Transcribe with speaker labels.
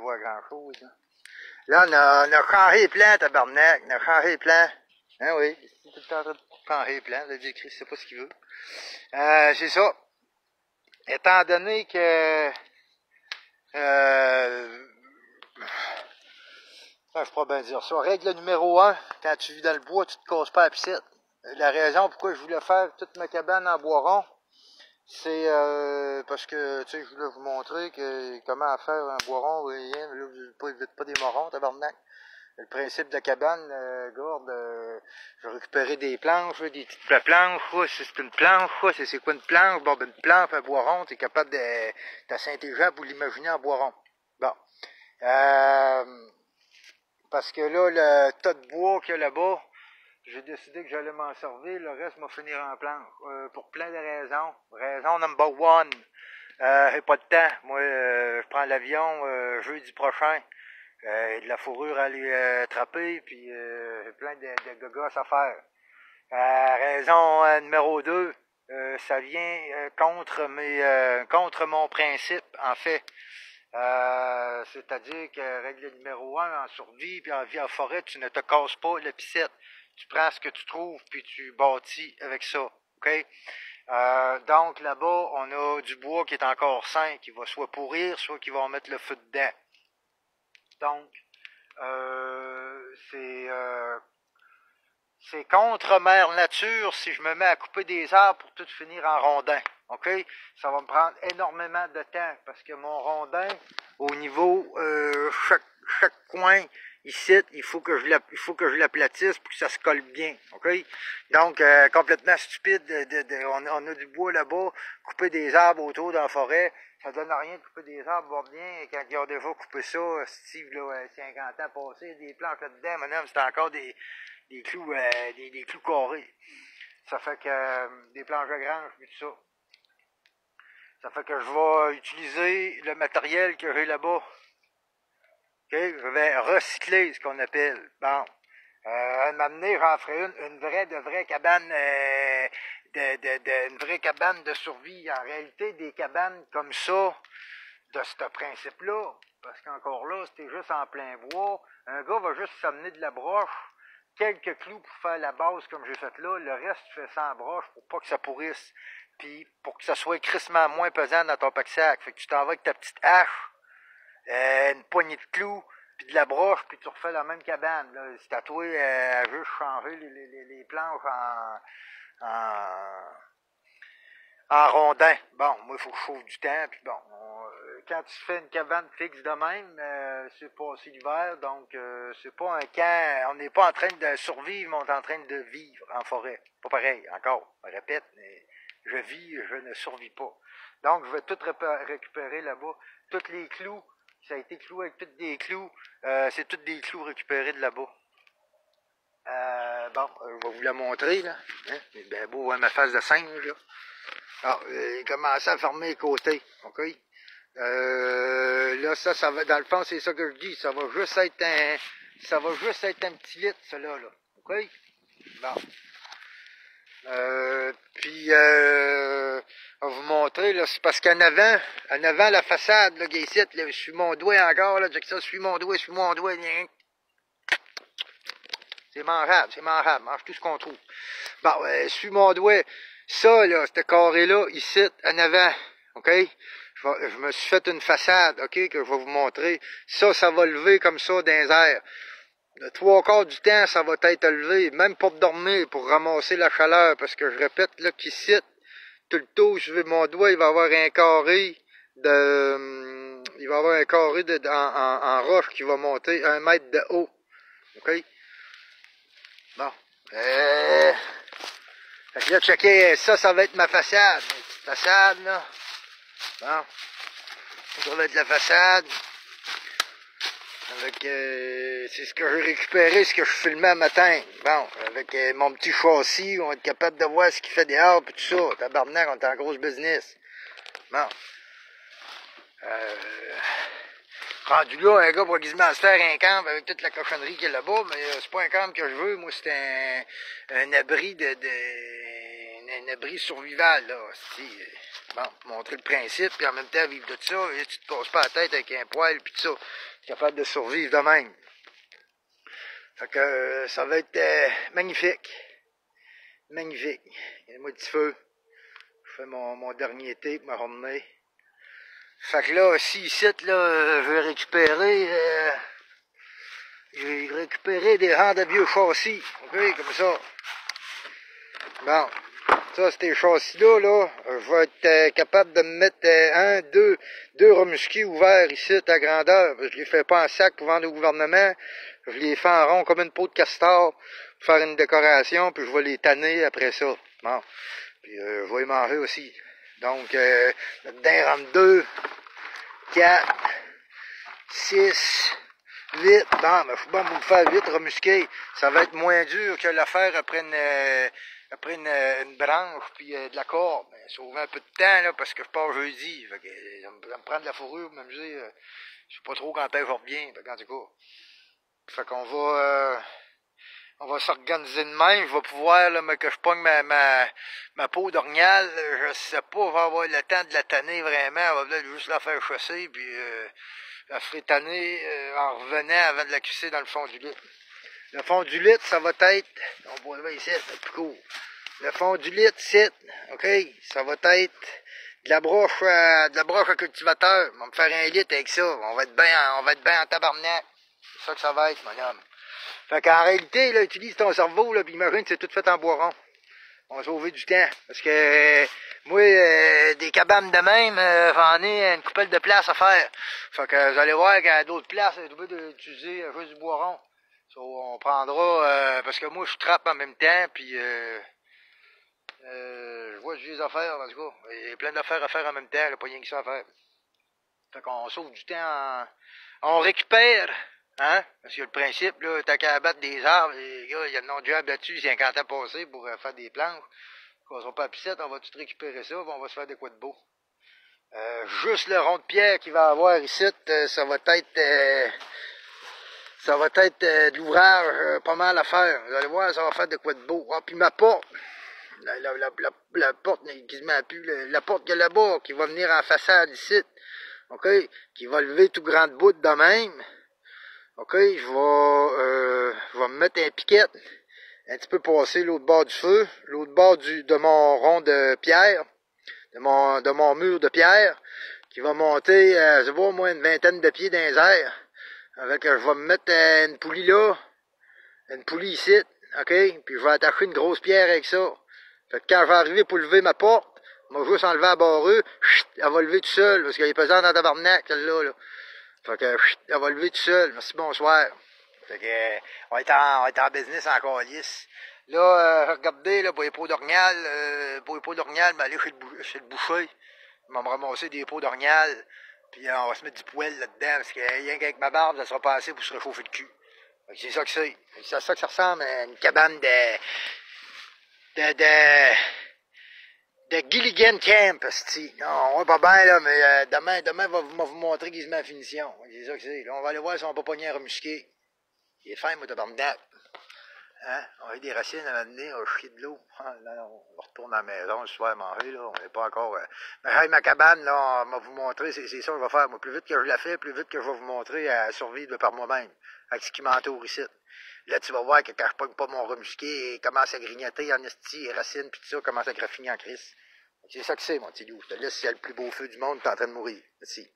Speaker 1: voir grand-chose. Là, on a changé les plans, tabarnak. On a changé les plans. Hein, oui. C'est tout le temps en train de changer les plans. Là, Jésus-Christ, c'est pas ce qu'il veut. C'est ça. Étant donné que... je pourrais bien dire ça. Règle numéro 1, quand tu vis dans le bois, tu te casses pas la piscine. La raison pourquoi je voulais faire toute ma cabane en bois rond, c'est parce que, tu sais, je voulais vous montrer comment faire un bois rond, rien, là, vous ne pas des morons, tabarnak. Le principe de la cabane, regarde, je vais récupérer des planches, des petites planches, c'est une planche, c'est quoi une planche? Bon, ben une planche, un bois rond, t'es capable de... T'es assez intelligent pour l'imaginer en bois rond. Bon. Parce que là, le tas de bois qu'il y a là-bas, j'ai décidé que j'allais m'en servir, le reste m'a finir en planche. Pour plein de raisons. Raison number one, j'ai pas de temps. Moi, je prends l'avion jeudi prochain. De la fourrure à aller attraper, puis j'ai plein de gogos à faire. Raison numéro 2, ça vient contre mon principe, en fait. C'est-à-dire que règle numéro 1, en survie, puis en vie en forêt, tu ne te casses pas l'épicette. Tu prends ce que tu trouves, puis tu bâtis avec ça. OK? Donc là-bas, on a du bois qui est encore sain, qui va soit pourrir, soit qui va en mettre le feu dedans. Donc, c'est contre mère nature si je me mets à couper des arbres pour tout finir en rondin. OK? Ça va me prendre énormément de temps parce que mon rondin, au niveau chaque coin ici, il faut que je l'aplatisse pour que ça se colle bien. OK? Donc, complètement stupide, on a du bois là-bas, couper des arbres autour dans la forêt, ça donne rien de couper des arbres, voir bien, quand ils ont déjà coupé ça, Steve, là, 50 ans passés, des planches là-dedans, maintenant, c'est encore des clous, des clous carrés. Ça fait que, des planches de grange, puis tout ça. Ça fait que je vais utiliser le matériel que j'ai là-bas. OK? Je vais recycler ce qu'on appelle. Bon. M'amener, j'en ferai une vraie cabane, une vraie cabane de survie. En réalité, des cabanes comme ça, de ce principe-là, parce qu'encore là, c'était juste en plein bois, un gars va juste s'amener de la broche, quelques clous pour faire la base comme j'ai fait là, le reste tu fais sans broche pour pas que ça pourrisse, puis pour que ça soit crissement moins pesant dans ton pack-sac. Fait que tu t'en vas avec ta petite hache, une poignée de clous, puis de la broche, puis tu refais la même cabane. Là. C'est à toi à juste changer les planches en rondin. Bon, moi, il faut que je chauffe du temps, puis bon, quand tu fais une cabane fixe de même, c'est passé l'hiver, donc c'est pas un camp, on n'est pas en train de survivre, mais on est en train de vivre en forêt. Pas pareil, encore, je répète, mais je vis, je ne survis pas. Donc, je vais tout récupérer là-bas, tous les clous, ça a été cloué avec tous des clous, c'est tous des clous récupérés de là-bas. Bon, je vais vous la montrer, là. Hein? C'est bien beau, hein, ma face de singe, là. Alors, il commence à fermer les côtés, OK? Là, ça va, dans le fond, c'est ça que je dis, ça va juste être un petit litre, cela, là, OK? Bon. Puis, je vais vous montrer, là, c'est parce qu'en avant, la façade, là, ici, là, je suis mon doigt encore, là, ça, je suis mon doigt, c'est mangeable, mange tout ce qu'on trouve. Bon, je suis mon doigt. Ça, là, ce carré-là, ici, en avant, OK? Je me suis fait une façade, OK, que je vais vous montrer. Ça va lever comme ça dans les airs. Le 3/4 du temps, ça va être levé, même pour dormir, pour ramasser la chaleur, parce que je répète, là, qu'ici, tout le tour, je vais mon doigt, il va avoir un carré en roche qui va monter 1 mètre de haut, OK? Bon. Fait que là, checker, ça va être ma façade. Une petite façade, là. Bon. Ça va être la façade. Avec, c'est ce que j'ai récupéré, ce que je filmais un matin. Bon, avec mon petit châssis, on va être capable de voir ce qu'il fait dehors, et tout ça. Tabarnak, on est en grosse business. Bon. Rendu là, un gars va quasiment se faire un camp avec toute la cochonnerie qu'il y a là-bas, mais c'est pas un camp que je veux. Moi, c'est un abri un abri survival, là. Bon, montrer le principe, puis en même temps vivre de ça, et tu te passes pas la tête avec un poêle, puis tout ça. Tu es capable de survivre de même. Fait que ça va être magnifique. Magnifique. Il y a moi petit feu. Je fais mon dernier thé pour me ramener. Fait que là, si ici, là, je vais récupérer des rangs de vieux châssis. OK, comme ça. Bon. Ça, ces châssis-là, là, je vais être capable de me mettre deux remusqués ouverts ici à grandeur. Je les fais pas en sac pour vendre au gouvernement. Je les fais en rond comme une peau de castor pour faire une décoration, puis je vais les tanner après ça. Bon. Puis je vais les manger aussi. Donc, là-dedans, rentre 2, 4, 6, 8. Bon, mais faut bien vous faire 8 remusqués. Ça va être moins dur que l'affaire après une branche puis de la corde. Ben, sauver un peu de temps, là, parce que je pars jeudi. Fait que, ça me prendre de la fourrure, m'amuser. Je sais pas trop quand je reviens. Fait qu'en tout cas. Fait qu'on va s'organiser de même. Je vais pouvoir, là, mais que je pogne ma peau d'orignal. Je sais pas, je vais avoir le temps de la tanner vraiment. On va peut-être juste la faire chasser, puis la ferai tanner en revenant avant de la crisser dans le fond du lit. Le fond du lit, ça va être, on voit là ici, c'est plus court. Le fond du lit, c'est, OK, ça va être de la broche à cultivateur. On va me faire un lit avec ça. On va être bien en tabarnak. C'est ça que ça va être, mon homme. Fait qu'en réalité, là, utilise ton cerveau, là, puis imagine que c'est tout fait en bois rond. On va sauver du temps. Parce que moi, des cabanes de même, j'en ai une coupelle de place à faire. Fait que vous allez voir qu'il y a d'autres places, vous pouvez utiliser juste du bois rond. So, on prendra, parce que moi je trappe en même temps, puis je vois que j'ai des affaires, en tout cas. Il y a plein d'affaires à faire en même temps, il n'y a pas rien que ça à faire. Fait qu'on sauve du temps, on récupère, hein, parce que le principe, là, t'as qu'à abattre des arbres, les gars, il y a de non-job là-dessus, 50 ans passés pour faire des planches. On sera pas à piscette, on va tout récupérer ça, puis on va se faire de quoi de beau. Juste le rond de pierre qu'il va avoir ici, ça va être de l'ouvrage pas mal à faire. Vous allez voir, ça va faire de quoi de beau. Ah, puis ma porte, la porte n'est quasiment plus, la porte qu'il y a là-bas, qui va venir en façade ici, OK, qui va lever tout grand de bout de même. OK, je vais me mettre un piquet, un petit peu passer l'autre bord du feu, l'autre bord de mon rond de pierre, de mon mur de pierre, qui va monter, je sais pas, au moins une vingtaine de pieds dans les airs. Avec, je vais me mettre une poulie là, une poulie ici, OK? Puis je vais attacher une grosse pierre avec ça. Fait que quand je vais arriver pour lever ma porte, je vais juste enlever la barreuse, elle va lever tout seul, parce qu'elle est pesante dans ta tabarnak, celle-là, là. Fait que, elle va lever tout seul. Merci, bonsoir. Fait que, on va être en business encore lisse. Là, regardez, là, pour les pots d'orignal, mais aller chez le boucher. Il va me ramasser des pots d'orignal. Puis on va se mettre du poêle là-dedans, parce que rien qu'avec ma barbe, ça sera pas assez pour se réchauffer le cul. C'est ça que c'est. C'est ça que ça ressemble à une cabane de Gilligan Camp, c'ti. Non, on va pas bien, là, mais demain, va vous montrer qu'ils se met en finition. C'est ça que c'est. Là, on va aller voir si on va pas pogner un remusqué. Il est fin, moi, tabarnak. Hein? On a eu des racines à m'amener, on a chié de l'eau. Ah, là, on retourne à la maison, le soir à manger, là. On n'est pas encore. Mais hey, ma cabane, là, on va vous montrer, c'est ça que je vais faire. Moi, plus vite que je la fais, plus vite que je vais vous montrer à survivre par moi-même. Avec ce qui m'entoure ici. Là, tu vas voir que quand je pogne pas mon remusqué, il commence à grignoter en esti, les racines, puis tout ça, commence à graffiner en crise. C'est ça que c'est, mon petit loup. Je te laisse, s'il y a le plus beau feu du monde, t'es en train de mourir. Merci.